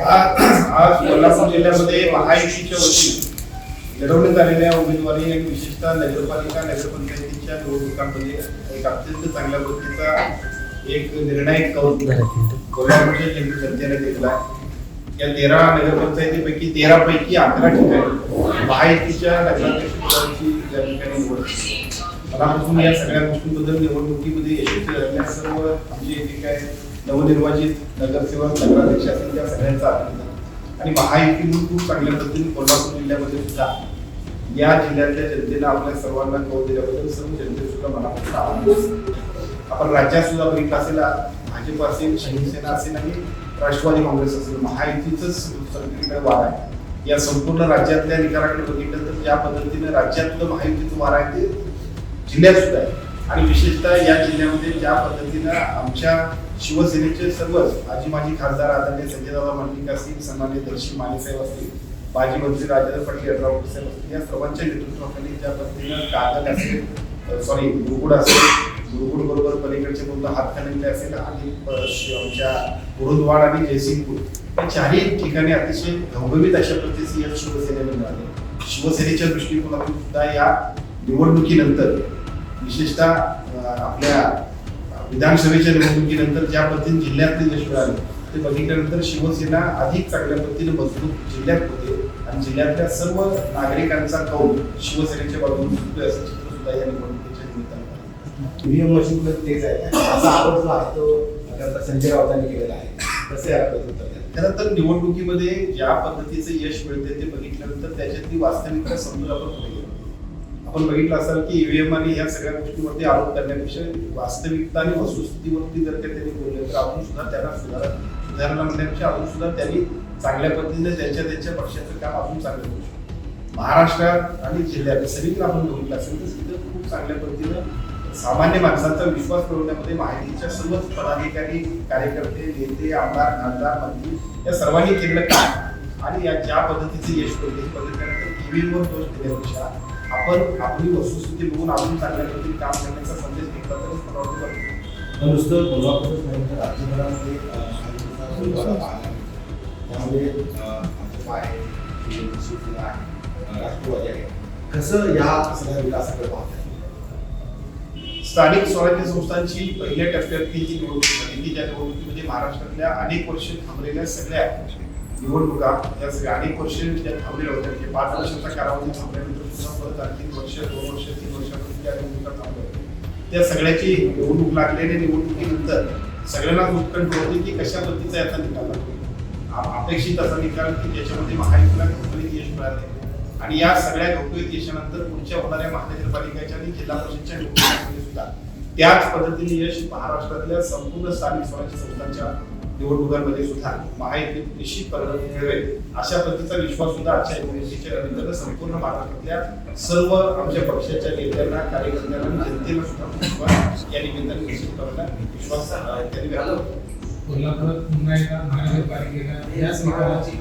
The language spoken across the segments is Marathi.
आज कोल्हापूर जिल्ह्यामध्ये महायुतीच्या वतीने लढवण्यात आलेल्या उमेदवारी आणि विशेषतः नगरपालिका नगरपंचायतीच्या निवडणुकांमध्ये एक अत्यंत चांगल्या पद्धतीचा एक निर्णायक कौल कोल्हापूरच्या जनतेने दिलेला आहे. या 13 नगरपंचायतीपैकी 13 पैकी 11 ठिकाणी महायुतीच्या नगराध्यक्ष पदाची या ठिकाणी निवड झाली. मनापासून या सगळ्या गोष्टींबद्दल निवडणुकीमध्ये यशस्वी झालेल्या सर्व आमचे जे काय नवनिर्वाचित नगरसेवक नगराध्यक्ष असतील त्या सगळ्यांचा अभिनंदन. आणि महायुतीतून खूप चांगल्या पद्धतीने कोल्हापूर जिल्ह्यामध्ये सुद्धा या जिल्ह्यातल्या जनतेनं आपल्या सर्वांना कौल दिल्याबद्दल सर्व जनते सुद्धा मनापासून आभार. आपण राज्यात सुद्धा बघितलं असेल, भाजप असेल, शिवसेना असेल आणि राष्ट्रवादी काँग्रेस असेल, महायुतीच सगळीकडे वार आहे. या संपूर्ण राज्यातल्या निकालाकडे बघितलं तर ज्या पद्धतीने राज्यातलं महायुतीचं वार आहे ते जिल्ह्यात सुद्धा आहे. आणि विशेषतः या जिल्ह्यामध्ये ज्या पद्धतीनं आमच्या शिवसेनेचे सर्वच आजी माजी खासदार आदरणीय संजयदादा मंडलिक असतील, सन्माननीय दर्शी मानेसाहेब असतील, माजी मंत्री राजेंद्र पाटील यड्रावकर साहेब असतील, या सर्वांच्या नेतृत्वाखाली ज्या पद्धतीनं कागद असेल, गुरुकुड असेल, गुरुकुड बरोबर पलीकडचे बोलतो हातखंडे असेल आणि आमच्या गुरुद्वार आणि जयसिंगपूर या चारही ठिकाणी अतिशय घवघवीत अशा पद्धतीचे यश शिवसेनेने मिळाले. शिवसेनेच्या दृष्टिकोनातून सुद्धा या निवडणुकीनंतर विशेषतः आपल्या विधानसभेच्या निवडणुकीनंतर ज्या पद्धतीने जिल्ह्यातले यश मिळाले ते बघितल्यानंतर शिवसेना अधिक चांगल्या पद्धतीने मजबूत जिल्ह्यात होते आणि जिल्ह्यातल्या सर्व नागरिकांचा कौल शिवसेनेच्या बाजूने सुटतोय असं चित्र सुद्धा या निवडणुकीच्या निमित्तानं ईव्हीएम मशीन तेच आहे असा आरोप जो आहे तो संजय राऊतांनी केलेला आहे. कसे खरं तर निवडणुकीमध्ये ज्या पद्धतीचं यश मिळते ते बघितल्यानंतर त्याच्यातली वास्तविकता समजून आपण पुढे गेलो. आपण बघितलं असाल की ईव्हीएम आणि ह्या सगळ्या गोष्टीवरती आरोप करण्यापेक्षा वास्तविकता आणि वस्तुस्थितीवरती जर का त्यांनी बोलले तर आपण सुद्धा त्यांना सुधारणा म्हणण्यापेक्षा आपण सुद्धा त्यांनी चांगल्या पद्धतीने त्यांच्या पक्षाचं काम आपण चांगलं करू शकतो. महाराष्ट्रात आणि जिल्ह्यात सगळीकडे आपण बघितलं असेल तर तिथं खूप चांगल्या पद्धतीनं सामान्य माणसांचा विश्वास मिळवण्यामध्ये माहितीच्या सर्वच पदाधिकारी, कार्यकर्ते, नेते, आमदार, खासदार, मंत्री या सर्वांनी केलेलं काम आणि या ज्या पद्धतीचे यश मिळते पद्धतीनंतर ईव्हीएमवर दोष देण्यापेक्षा आपण आपली वस्तुस्थिती बघून आपण चांगल्या पद्धतीने काम करण्याचा संदेश घेतला तरी मला वाटतं. नुसतं कोल्हापूरच नाही तर राज्यभरामध्ये त्यामुळे भाजप आहे, शिवसेना आहे, राष्ट्रवादी आहे. कसं या सगळ्या विकासाकडे पाहतात? स्थानिक स्वराज्य संस्थांची पहिल्या टप्प्यातली जी निवडणूक झाली ती त्या निवडणुकीमध्ये महाराष्ट्रातल्या अनेक वर्ष थांबलेल्या सगळ्या निवडणुका या सगळ्या अनेक वर्ष ज्या थांबलेल्या होत्या म्हणजे 5 वर्षाचा कालावधी थांबल्यानंतर सुद्धा परत आणखी वर्ष 2 वर्ष 3 वर्षापर्यंत त्या निवडणुका थांबल्या होत्या. त्या सगळ्याची निवडणूक लागलेल्या निवडणुकीनंतर सगळ्यांना उत्कंठ होती की कशा पद्धतीचा याचा निकाल लागतो. अपेक्षित असा निकाल की ज्याच्यामध्ये महायुतीला घवघवीत यश मिळाले आणि या सगळ्या घवघवीत यशानंतर पुढच्या होणाऱ्या महानगरपालिकेच्या आणि जिल्हा परिषदच्या निवडणुकीमध्ये सुद्धा त्याच पद्धतीने यश महाराष्ट्रातल्या संपूर्ण स्थानिक स्वराज्य संस्थांच्या निवडणुकांमध्ये सुद्धा महायुती निश्चितपणे मिळवेल अशा पद्धतीचा विश्वास सुद्धा आजच्या निवडणुकीच्या निमित्तानं संपूर्ण महाराष्ट्रातल्या सर्व आमच्या पक्षाच्या नेत्यांना, कार्यकर्त्यांना आणि जनतेला सुद्धा विश्वास या निमित्ताने निश्चितपणे विश्वास त्यांनी व्यक्त केला. कोल्हापूर पुन्हा एकदा महानगरपालिकेला याच निकालाची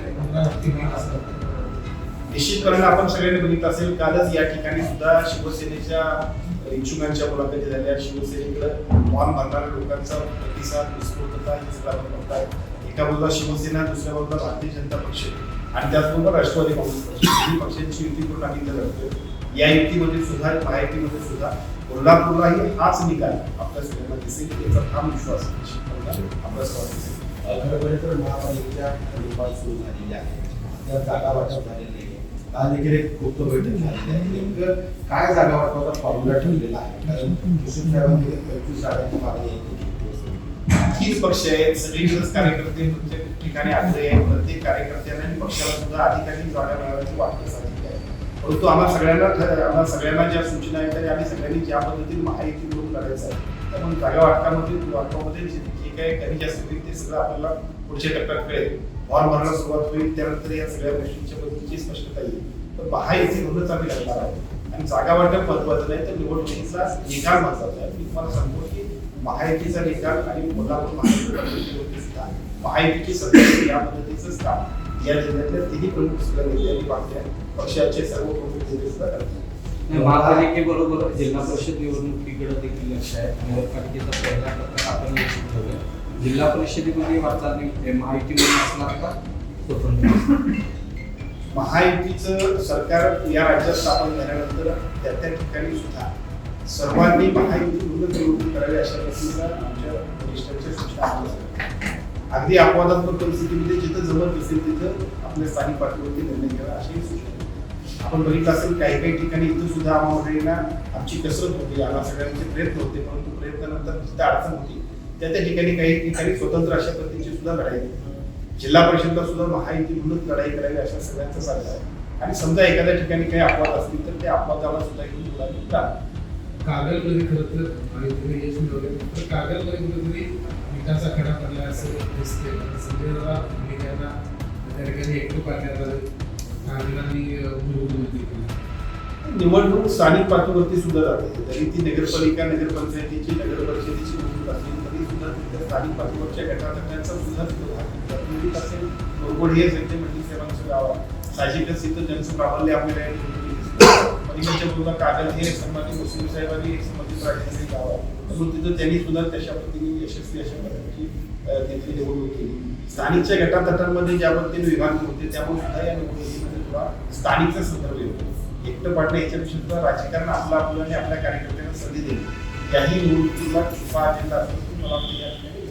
निश्चितपणे आपण सगळ्यांनी बघितलं असेल कालच या ठिकाणी सुद्धा शिवसेनेच्या इच्छुकांच्या मुलाखती झाल्या. शिवसेनेकडे फॉर्म भरणाऱ्या लोकांचा प्रतिसाद, उत्स्फूर्तता हे सगळं आपण बघताय. एका बाजूला शिवसेना, दुसऱ्या बाजूला भारतीय जनता पक्ष आणि त्याचबरोबर राष्ट्रवादी काँग्रेस पक्ष ही पक्षांची युती करून आम्ही जातोय. या युतीमध्ये सुद्धा महायुतीमध्ये सुद्धा कोल्हापूरलाही हाच निकाल आपल्या सगळ्यांना दिसेल याचा ठाम विश्वास आपल्या सर्वांना दिसेल. खरं तर महापालिकेच्या निवडणूक सुरू झालेली आहे, त्या जागा वाटप झालेली आहे. आज देखील एक गुप्त बैठक झालेली आहे. नेमकं काय जागा वाटपाचा फॉर्म्युला ठेवलेला आहे? कारण कृषी खेळामध्ये 25 जागांची मागणी आहे. हीच पक्ष आहेत, सगळीकडेच कार्यकर्ते प्रत्येक ठिकाणी आग्रही आहेत. प्रत्येक कार्यकर्त्यांना आणि पक्षाला सुद्धा अधिकाधिक जागा मिळाव्याची वाटत साधित आहे. परंतु आम्हाला सगळ्यांना ज्या सूचना आहेत त्या आम्ही सगळ्यांनी ज्या पद्धतीने महायुती करून लढायचं आहे त्यामुळे जागा वाटपामध्ये जे काही कमी जास्त होईल ते सगळं आपल्याला पुढच्या टप्प्यात कळेल. फॉर्म भरायला सुरुवात होईल त्यानंतर या सगळ्या गोष्टींच्या पद्धतीची स्पष्टता येईल. तर महायुती म्हणूनच आम्ही लढणार आहोत आणि जागा वाटप महत्वाचं नाही तर निवडणुकीचा निकाल महत्वाचा आहे. मी तुम्हाला सांगतो की महायुतीचा निकाल आणि कोल्हापूर महानगरपालिकेवरती सुद्धा महायुतीची सत्ता या पद्धतीचंच काम या जिल्ह्यातल्या तिन्ही प्रमुख सुद्धा नेत्यांनी पाहिल्या पक्षाचे सर्व प्रमुख नेते सुद्धा करतात. महापालिकेबरोबर जिल्हा परिषद निवडणुकीकडे देखील लक्ष आहे. नगरपालिकेचा पहिला टप्पा आपण निश्चित ठेवूया. जिल्हा परिषदेमध्ये वाटचाल महायुतीमध्ये असणार का? महायुतीचं सरकार या राज्यात स्थापन झाल्यानंतर त्या ठिकाणी सुद्धा सर्वांनी महायुतीमधून निवडणूक करावी अशा पद्धतीचा आमच्या वरिष्ठांच्या सूचना आल्या. अगदी अपवादात्मक परिस्थितीमध्ये जिथं जमत असेल तिथं आपल्या स्थानिक पातळीवरती निर्णय घ्यावा अशी सूचना. आपण बघितलं असेल काही काही ठिकाणी इथं सुद्धा आम्हा मंडळींना आमची कसरत होती, आम्हा सगळ्यांचे प्रयत्न होते, परंतु प्रयत्नानंतर जिथं अडचण होती त्या ठिकाणी काही ठिकाणी स्वतंत्र अशा पद्धतीची सुद्धा लढाई होती. जिल्हा परिषदला सुद्धा महायुतीमधूनच लढाई करावी अशा सगळ्यांचा सल्ला आहे. आणि समजा एखाद्या ठिकाणी काही अपवाद असतील तर त्या अपवादाला सुद्धा घेऊन मुलांनी राहा. कागलमध्ये खरं तर महायुतीने यश मिळवले, तर कागलमध्ये कुठेतरी विकास आखाडा पडला असं दिसते. संजय त्यांना त्या ठिकाणी एकटं पाडण्यात आलं, कागलांनी निवडणूक केली. निवडणूक स्थानिक पातळीवरती सुद्धा जाते. जरी ती नगरपालिका, नगरपंचायतीची, नगर परिषदेची निवडणूक असली तरी सुद्धा तिथं स्थानिक पातळीवरच्या गटातटांचा सुद्धा तिथं भाग घेतला. निवडणूक असेल बरोबर हे सगळे मंडळी सेवांचं गाव आहे. साहजिकच तिथं ज्यांचं प्राबल्य आपल्याला या निवडणुकीत दिसतं. पलीकडच्या बाजूला कागल हे संबंधित मुस्लिम साहेब आणि एक संबंधित राजकीय गाव आहे. म्हणून तिथं त्यांनी सुद्धा तशा पद्धतीने यशस्वी अशा प्रकारची तिथली निवडणूक केली. स्थानिकच्या गटातटांमध्ये ज्या पद्धतीने विभागणी होते त्यामुळे सुद्धा या निवडणुकीमध्ये थोडा स्थानिकचा संदर्भ येतो. एकटं पाडणं याच्यापेक्षा सुद्धा राजकारण आपलं आणि आपल्या कार्यकर्त्यांना संधी देईल. याही निवडणुकीला छुपा अजेंडा असतो मला वाटतं या ठिकाणी